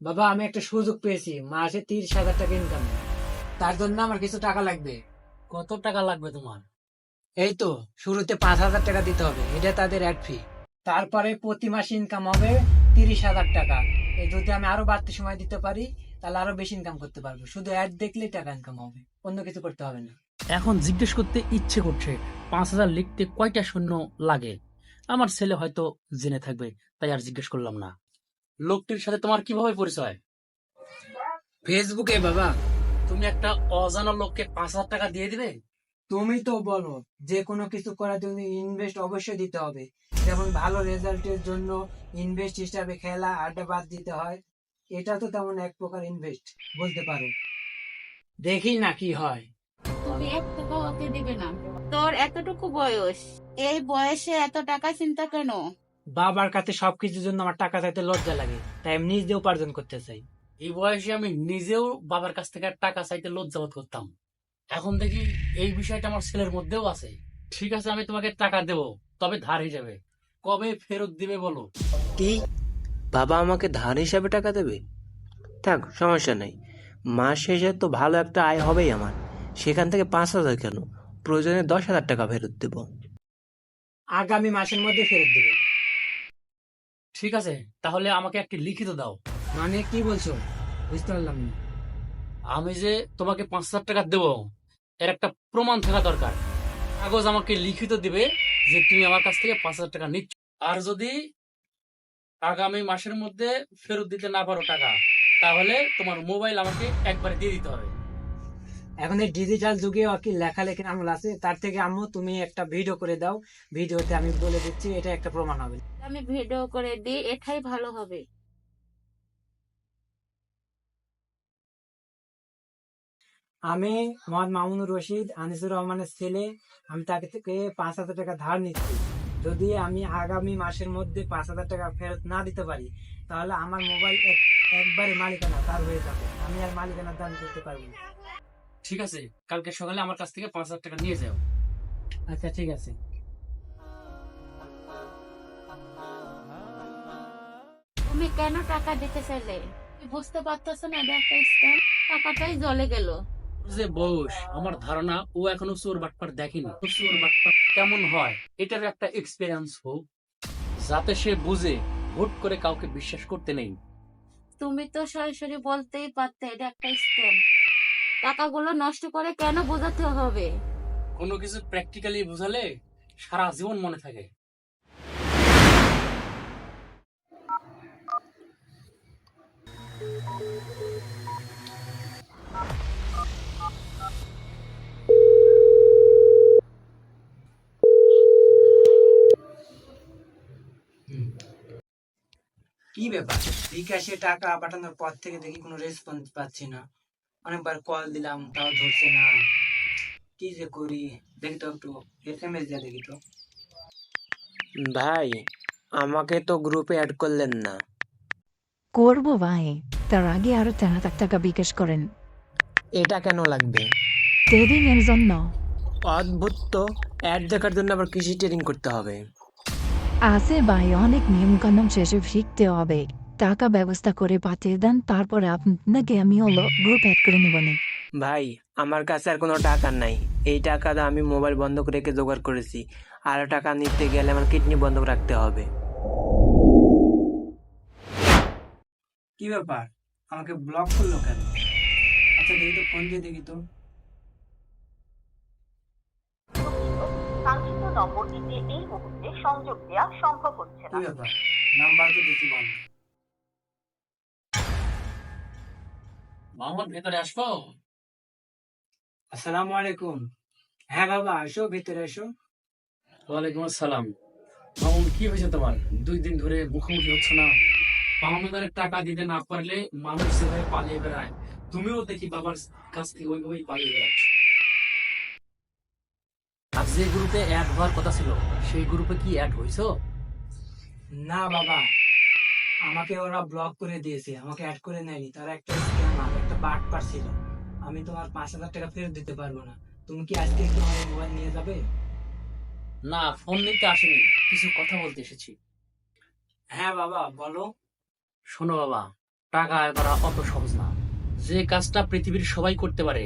বাবা, আমি একটা সুযোগ পেয়েছি, মাসে 30,000 টাকা ইনকাম। তার জন্য আমার কিছু টাকা লাগবে। কত টাকা লাগবে তোমার? এই তো, শুরুতে 5,000 টাকা দিতে হবে, এটা তাদের অ্যাড ফি। তারপরে প্রতি মাসে ইনকাম হবে 30,000 টাকা। এই যদি আমি আরো বাড়তি সময় দিতে পারি, তাহলে আরো বেশি ইনকাম করতে পারবো। শুধু অ্যাড দেখলেই টাকা ইনকাম হবে, অন্য কিছু করতে হবে না। এখন জিজ্ঞেস করতে ইচ্ছে করছে 5,000 লিখতে কয়টা শূন্য লাগে। আমার ছেলে হয়তো জেনে থাকবে, তাই আর জিজ্ঞেস করলাম না। লোকটির সাথে তোমার কিভাবে পরিচয়? ফেসবুকে বাবা। তুমি একটা অজানা লোককে 5,000 টাকা দিয়ে দিবে? তুমি তো বলো যে কোনো কিছু করার জন্য ইনভেস্ট অবশ্যই দিতে হবে। যেমন ভালো রেজাল্টের জন্য ইনভেস্ট হিসাবে খেলা আড্ডা বাদ দিতে হয়। এটা তো তেমন এক প্রকার ইনভেস্ট বলতে পারো। দেখি না কি হয়। তুমি 1 টাকা ওকে দিবে না? তোর এতটুকু বয়স, এই বয়সে এত টাকা চিন্তা কেন? বাবার কাছে সবকিছুর জন্য আমার টাকা চাইতে লজ্জা লাগে, তাই আমি নিজ দিয়ে উপার্জন করতে চাই। এই বয়সে আমি নিজেও বাবার কাছ থেকে টাকা চাইতে লজ্জাবোধ করতাম। এখন দেখি এই বিষয়টা আমার ছেলের মধ্যেও আছে। ঠিক আছে, আমি তোমাকে টাকা দেব, তবে ধার হিসেবে। কবে ফেরত দিবে বলো? কি? বাবা আমাকে ধার হিসাবে টাকা দেবে? থাক, সমস্যা নেই। মাস শেষে তো ভালো একটা আয় হবেই আমার। সেখান থেকে 5,000 কেন, প্রয়োজনে 10,000 টাকা ফেরত দেব। আগামী মাসের মধ্যে ফেরত দেবে। ঠিক আছে, তাহলে আমাকে একটি লিখিত দাও। মানে কি বলছো? বুঝতে পারলাম না। আমি যে তোমাকে 5,000 টাকা দেবো, এর একটা প্রমাণ থাকা দরকার। কাগজ আমাকে লিখিত দিবে যে তুমি আমার কাছ থেকে 5,000 টাকা নিচ্ছ। আর যদি আগামী মাসের মধ্যে ফেরত দিতে না পারো টাকা, তাহলে তোমার মোবাইল আমাকে একবারে দিয়ে দিতে হবে। এখন এই ডিজিটাল যুগে কি লেখালেখির আমল আছে? তার থেকে আম্মু তুমি একটা ভিডিও করে দাও, ভিডিওতে আমি বলে দিচ্ছি, এটা একটা প্রমাণ হবে। আমি ভিডিও করে দিই, এটাই ভালো হবে। আমি মোহাম্মদ মামুনুর রশিদ, আনিসুর রহমানের ছেলে। আমি তাকে থেকে 5,000 টাকা ধার নিচ্ছি। যদি আমি আগামী মাসের মধ্যে 5,000 টাকা ফেরত না দিতে পারি, তাহলে আমার মোবাইল একবারে মালিকানা তার হয়ে যাবে। আমি আর মালিকানার দাম করতে পারবো না। ঠিক আছে, কালকে সকালে আমার কাছ থেকে 5,000 টাকা নিয়ে যাও। আচ্ছা, ঠিক আছে। তুমি কেন টাকা দিতে চাইলে? তুমি বুঝতে পারতেছো না, এটা একটা স্ক্যাম। টাকাটাই জলে গেল। ওর যে বয়স, আমার ধারণা ও এখনো চোর বাটপার দেখেনি। তো চোর বাটপার কেমন হয় এটার একটা এক্সপিরিয়েন্স হোক, যাতে সে বুঝে হুট করে কাউকে বিশ্বাস করতে নেই। তুমি তো সরাসরি বলতেই পারতে এটা একটা স্ক্যাম। টাকাগুলো নষ্ট করে কেন বোঝাতে হবে? কোনো কিছু প্র্যাকটিক্যালি বোঝালে সারা জীবন মনে থাকে। কি ব্যাপার? বিকাশে টাকা পাঠানোর পর থেকে দেখি কোনো রেসপন্স পাচ্ছি না। অনেকবার কল দিলাম, তাও ধরছে না। কি যে করি, দেখি তো একটু SMS দিয়ে দেখি তো। ভাই, আমাকে তো গ্রুপে অ্যাড করলেন না। করবো ভাই, তার আগে আরো 3,000 টাকা বিকাশ করেন। এটা কেন লাগবে? ট্রেডিং এর জন্য। অদ্ভুত তো, অ্যাড দেখার জন্য আবার কৃষি ট্রেডিং করতে হবে? আছে ভাই, অনেক নিয়ম কানুন সেসব শিখতে হবে। টাকা ব্যবস্থা করে পাঠিয়ে দেন, তারপরে আপনাকে আমি হলো গ্রুপ অ্যাড করে নেব না। ভাই, আমার কাছে আর কোনো টাকা নাই। এই টাকাটা আমি মোবাইল বন্ধ করে রেখে জোগাড় করেছি। আর টাকা নিতে গেলে আমার কিডনি বন্ধ রাখতে হবে। কি ব্যাপার, আমাকে ব্লক করলো কেন? আচ্ছা, দেখি তো, ফোন দিয়ে দেখি তো। কাঙ্ক্ষিত নম্বরটিতে এই মুহূর্তে সংযোগ দেওয়া সম্ভব হচ্ছে কি না। ব্যাপার, নাম্বার তো দেখি বন্ধ। মোহাম্মদ, ভেতরে আসবো? আসসালামু আলাইকুম। হ্যাঁ বাবা, আসো, ভিতরে এসো। ওয়ালাইকুম আসসালাম। মামুন, কি হয়েছে তোমার? 2 দিন ধরে মুখোমুখি হচ্ছে না। মাহমুদের টাকা দিতে না পারলে মানুষ যেভাবে পালিয়ে বেড়ায়, তুমিও দেখি বাবার কাছ থেকে ওইভাবেই পালিয়ে বেড়াচ্ছ। আর যে গ্রুপে অ্যাড হওয়ার কথা ছিল, সেই গ্রুপে কি অ্যাড হয়েছো? না বাবা, আমাকে ওরা ব্লক করে দিয়েছে, আমাকে অ্যাড করে নেয়নি। তারা একটা স্ক্যামার, একটা বাটপার ছিল। আমি তোমার 5,000 টাকা ফেরত দিতে পারবো না। তুমি কি আজকে একটু আমার মোবাইল নিয়ে যাবে? না, ফোন নিতে আসেনি, কিছু কথা বলতে এসেছি। হ্যাঁ বাবা, বলো। শোনো বাবা, টাকা আয় করা অত সহজ না। যে কাজটা পৃথিবীর সবাই করতে পারে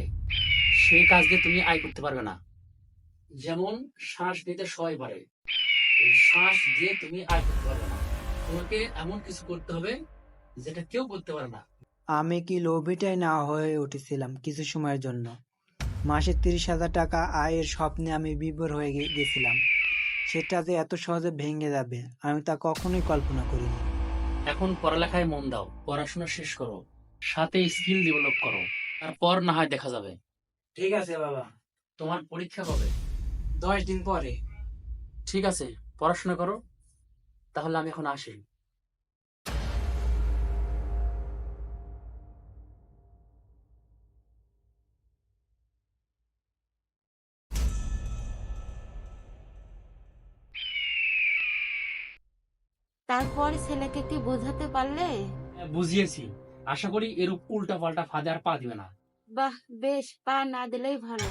সেই কাজ দিয়ে তুমি আয় করতে পারবে না। যেমন শ্বাস নিতে সবাই পারে, এই শ্বাস দিয়ে তুমি আয় করতে পারবে না। তোমাকে এমন কিছু করতে হবে যেটা কেউ করতে পারে না। আমি কি লোভীটাই না হয়ে উঠেছিলাম কিছু সময়ের জন্য? মাসে 30,000 টাকা আয়ের স্বপ্নে আমি বিভোর হয়ে গেছিলাম। সেটা যে এত সহজে ভেঙে যাবে আমি তা কখনোই কল্পনা করিনি। এখন পড়ালেখায় মন দাও, পড়াশোনা শেষ করো, সাথে স্কিল ডেভেলপ করো, তারপর না হয় দেখা যাবে। ঠিক আছে বাবা। তোমার পরীক্ষা কবে? 10 দিন পরে। ঠিক আছে, পড়াশোনা করো। তাহলে আমি এখন আসি। তারপর ছেলেকে কি বোঝাতে পারলে? হ্যাঁ, বুঝিয়েছি। আশা করি এরূপ উল্টা পাল্টা ফাঁদে আর পা দিবে না। বাহ, বেশ, পা না দিলেই ভালো।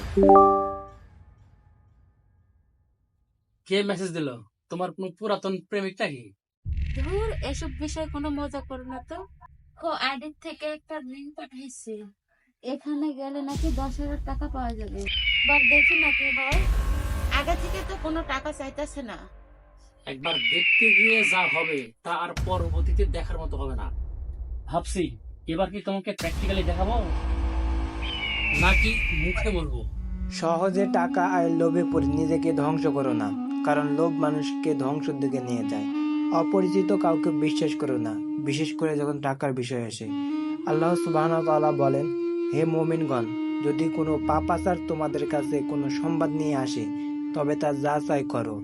কে মেসেজ দিল? তোমার কোনো পুরাতন প্রেমিক নাকি? ধুর, এসব বিষয়ে কোনো মজা করো না তো। ও আইডি থেকে একটা লিঙ্ক পাঠাইছে, এখানে গেলে নাকি 10,000 টাকা পাওয়া যাবে। এবার দেখি নাকি হয়। আগে থেকে তো কোনো টাকা চাইতেছে না। একবার দেখতে গিয়ে যা হবে তা আর পরবর্তীতে দেখার মতো হবে না। ভাবছি এবার কি তোমাকে প্র্যাকটিক্যালি দেখাবো নাকি মুখে বলবো। সহজে টাকা আয়ের লোভে পড়ে নিজেকে ধ্বংস করো না, কারণ লোভ মানুষকে ধ্বংসের দিকে নিয়ে যায়। অপরিচিত কাউকে বিশ্বাস করো না, বিশেষ করে যখন টাকার বিষয় আসে। আল্লাহ সুবহানাহু ওয়া তাআলা বলেন, হে মুমিনগণ, যদি কোনো পাপাচার তোমাদের কাছে কোনো সংবাদ নিয়ে আসে তবে তা যাচাই করো।